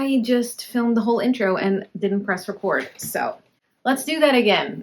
I just filmed the whole intro and didn't press record. So let's do that again.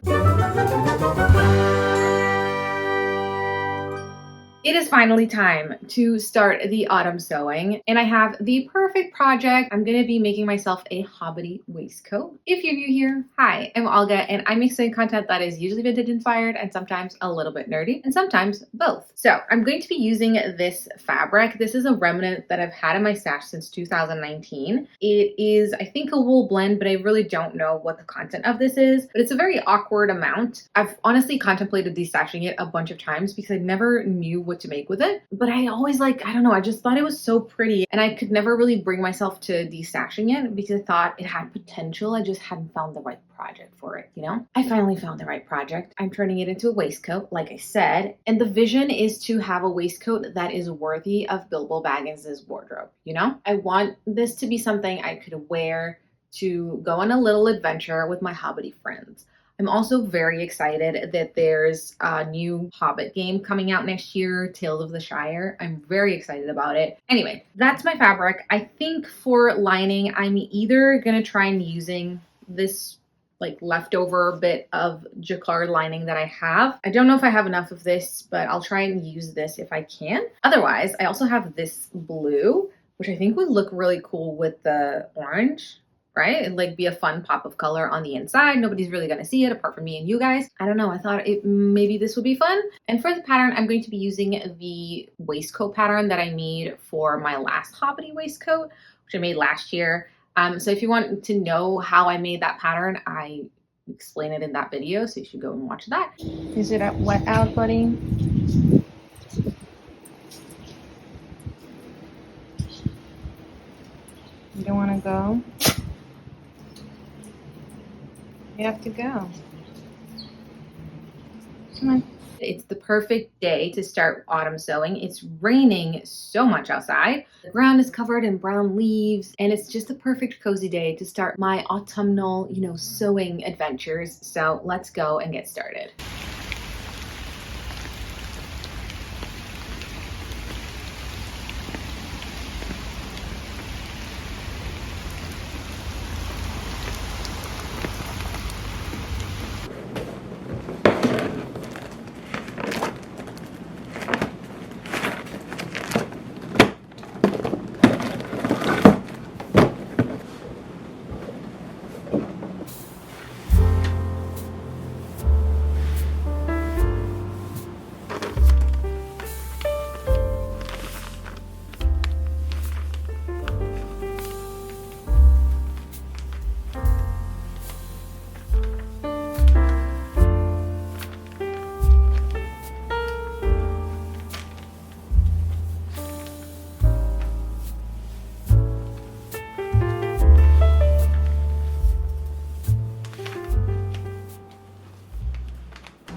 It is finally time to start the autumn sewing, and I have the perfect project. I'm going to be making myself a Hobbit waistcoat. If you're new here, hi, I'm Olga, and I make sewing content that is usually vintage inspired and sometimes a little bit nerdy, and sometimes both. So I'm going to be using this fabric. This is a remnant that I've had in my stash since 2019. It is, I think, a wool blend, but I really don't know what the content of this is, but it's a very awkward amount. I've honestly contemplated destashing it a bunch of times because I never knew what to make with it, but I always I don't know, I just thought it was so pretty and I could never really bring myself to destashing it because I thought it had potential. I just hadn't found the right project for it, you know? I finally found the right project. I'm turning it into a waistcoat, like I said, and the vision is to have a waistcoat that is worthy of Bilbo Baggins's wardrobe, you know? I want this to be something I could wear to go on a little adventure with my Hobbit friends. I'm also very excited that there's a new Hobbit game coming out next year, Tales of the Shire. I'm very excited about it. Anyway, that's my fabric. I think for lining, I'm either gonna try and using this leftover bit of Jacquard lining that I have. I don't know if I have enough of this, but I'll try and use this if I can. Otherwise, I also have this blue, which I think would look really cool with the orange. Right? It'd be a fun pop of color on the inside. Nobody's really gonna see it apart from me and you guys. I don't know, I thought maybe this would be fun. And for the pattern, I'm going to be using the waistcoat pattern that I made for my last Hobbit waistcoat, which I made last year. So if you want to know how I made that pattern, I explain it in that video, so you should go and watch that. Is it wet out, buddy? You don't wanna go? You have to go. Come on. It's the perfect day to start autumn sewing. It's raining so much outside. The ground is covered in brown leaves, and it's just the perfect cozy day to start my autumnal, sewing adventures. So let's go and get started.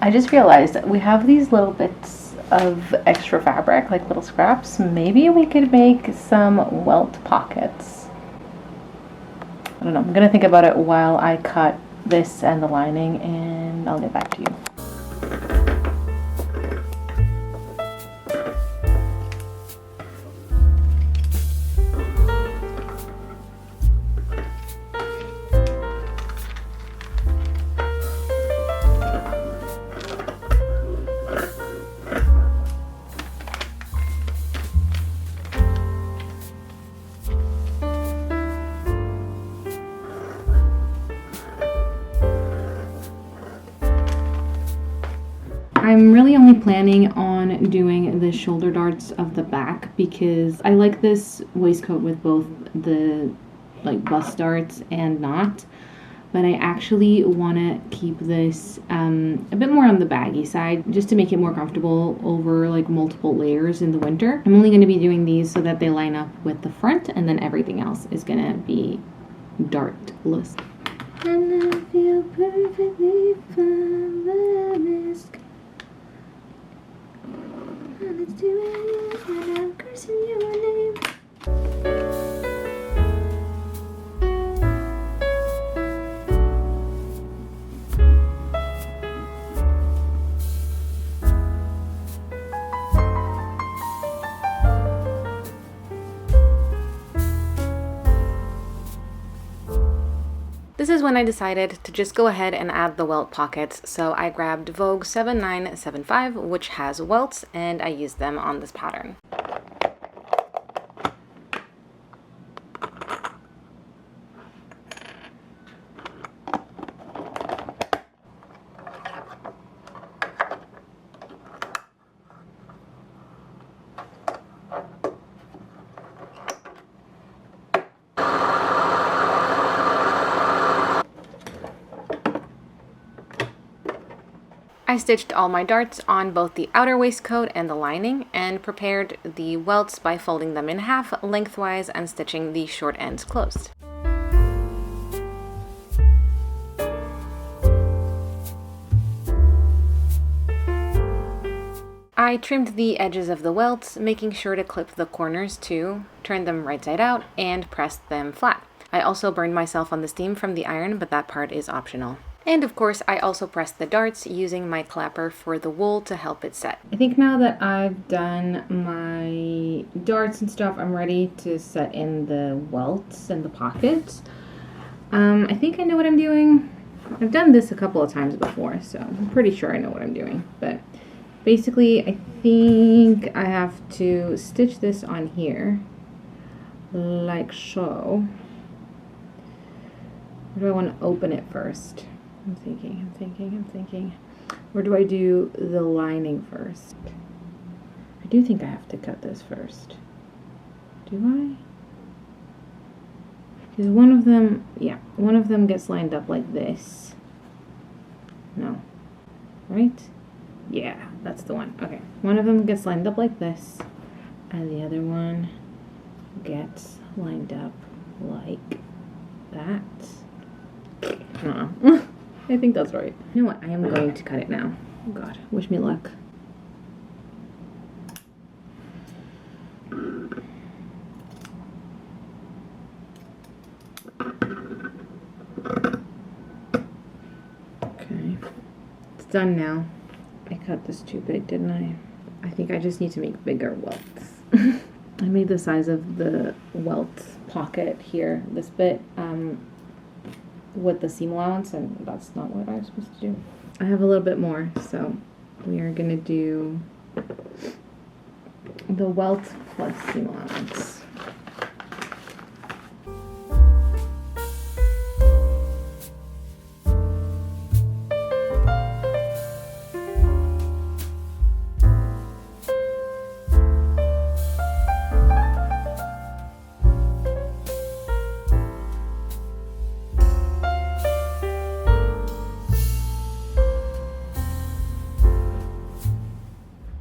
I just realized that we have these little bits of extra fabric, like little scraps. Maybe we could make some welt pockets. I don't know, I'm gonna think about it while I cut this and the lining, and I'll get back to you. I'm really only planning on doing the shoulder darts of the back because I like this waistcoat with both the bust darts and not, but I actually want to keep this a bit more on the baggy side just to make it more comfortable over multiple layers in the winter. I'm only going to be doing these so that they line up with the front, and then everything else is going to be dartless. And I feel perfectly fine, but I risk. Let's do it, and I'm cursing your name. This is when I decided to just go ahead and add the welt pockets, so I grabbed Vogue 7975, which has welts, and I used them on this pattern. I stitched all my darts on both the outer waistcoat and the lining, and prepared the welts by folding them in half lengthwise and stitching the short ends closed. I trimmed the edges of the welts, making sure to clip the corners too, turn them right side out, and pressed them flat. I also burned myself on the steam from the iron, but that part is optional. And of course, I also pressed the darts using my clapper for the wool to help it set. I think now that I've done my darts and stuff, I'm ready to set in the welts and the pockets. I think I know what I'm doing. I've done this a couple of times before, so I'm pretty sure I know what I'm doing. But basically, I think I have to stitch this on here, like so. Or do I want to open it first? I'm thinking. Or do I do the lining first? I do think I have to cut this first. Do I? Because one of them gets lined up like this. No. Right? Yeah, that's the one. Okay. One of them gets lined up like this, and the other one gets lined up like that. I don't know. I think that's right. You know what? I am going to cut it now. Oh God, wish me luck. Okay, it's done now. I cut this too big, didn't I? I think I just need to make bigger welts. I made the size of the welt pocket here, this bit, with the seam allowance, and that's not what I was supposed to do. I have a little bit more, so we are gonna do the welt plus seam allowance.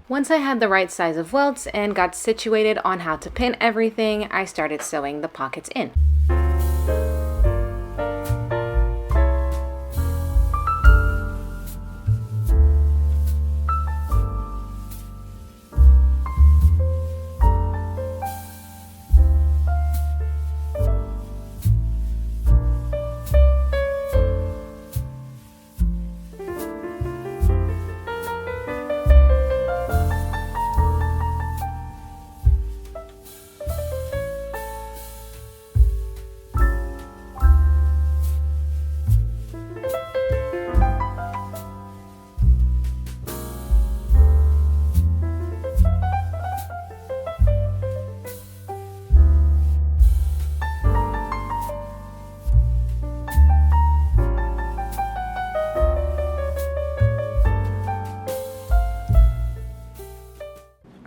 Once I had the right size of welts and got situated on how to pin everything, I started sewing the pockets in.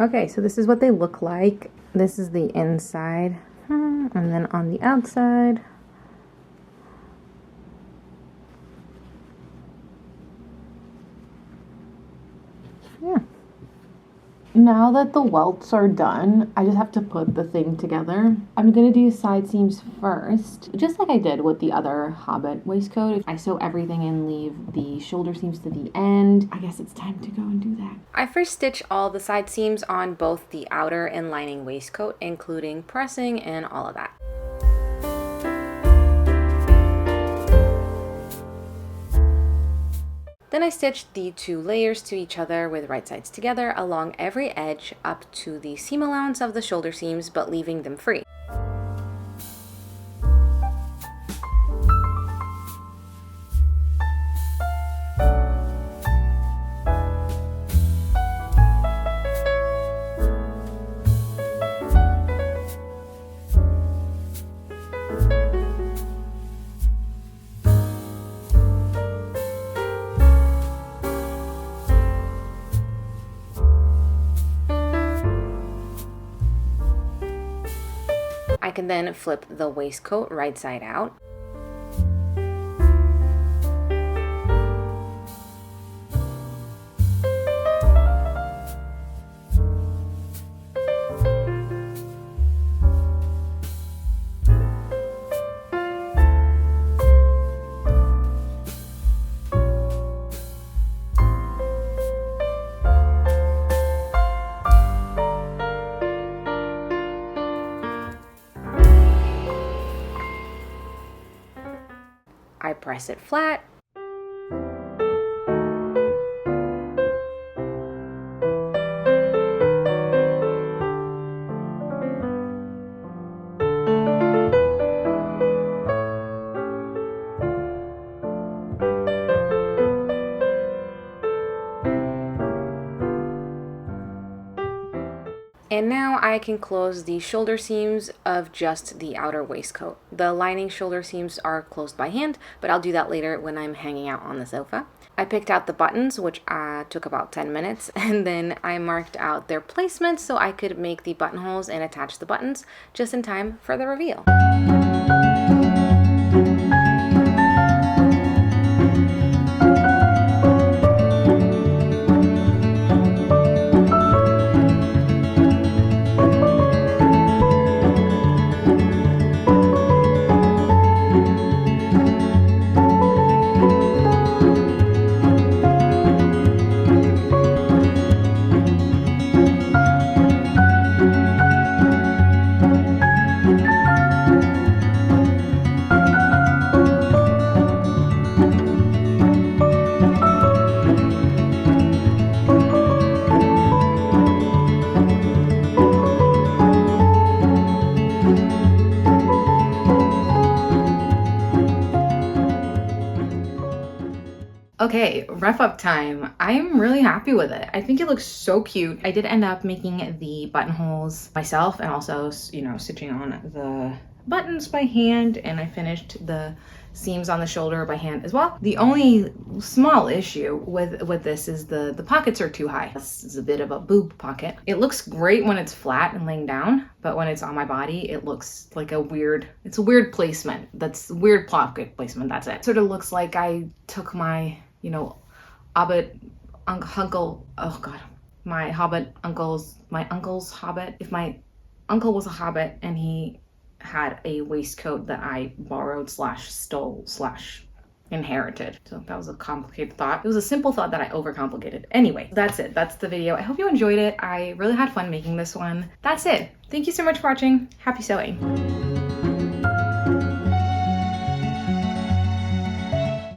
Okay, so this is what they look like. This is the inside, and then on the outside, yeah. Now that the welts are done, I just have to put the thing together. I'm gonna do side seams first, just like I did with the other Hobbit waistcoat. I sew everything and leave the shoulder seams to the end. I guess it's time to go and do that. I first stitch all the side seams on both the outer and lining waistcoat, including pressing and all of that. Then I stitched the two layers to each other with right sides together along every edge up to the seam allowance of the shoulder seams, but leaving them free. can then flip the waistcoat right side out. I press it flat. And now I can close the shoulder seams of just the outer waistcoat. The lining shoulder seams are closed by hand, but I'll do that later when I'm hanging out on the sofa. I picked out the buttons, which took about 10 minutes, and then I marked out their placement so I could make the buttonholes and attach the buttons just in time for the reveal. Okay, rough up time. I'm really happy with it. I think it looks so cute. I did end up making the buttonholes myself and also, you know, stitching on the buttons by hand, and I finished the seams on the shoulder by hand as well. The only small issue with this is the pockets are too high. This is a bit of a boob pocket. It looks great when it's flat and laying down, but when it's on my body, it looks like it's a weird placement. That's weird pocket placement, that's it. Sort of looks like I took my, you know, Hobbit uncle, oh God, my uncle's Hobbit. If my uncle was a Hobbit and he had a waistcoat that I borrowed / stole / inherited. So that was a complicated thought. It was a simple thought that I overcomplicated. Anyway, that's it. That's the video. I hope you enjoyed it. I really had fun making this one. That's it. Thank you so much for watching. Happy sewing.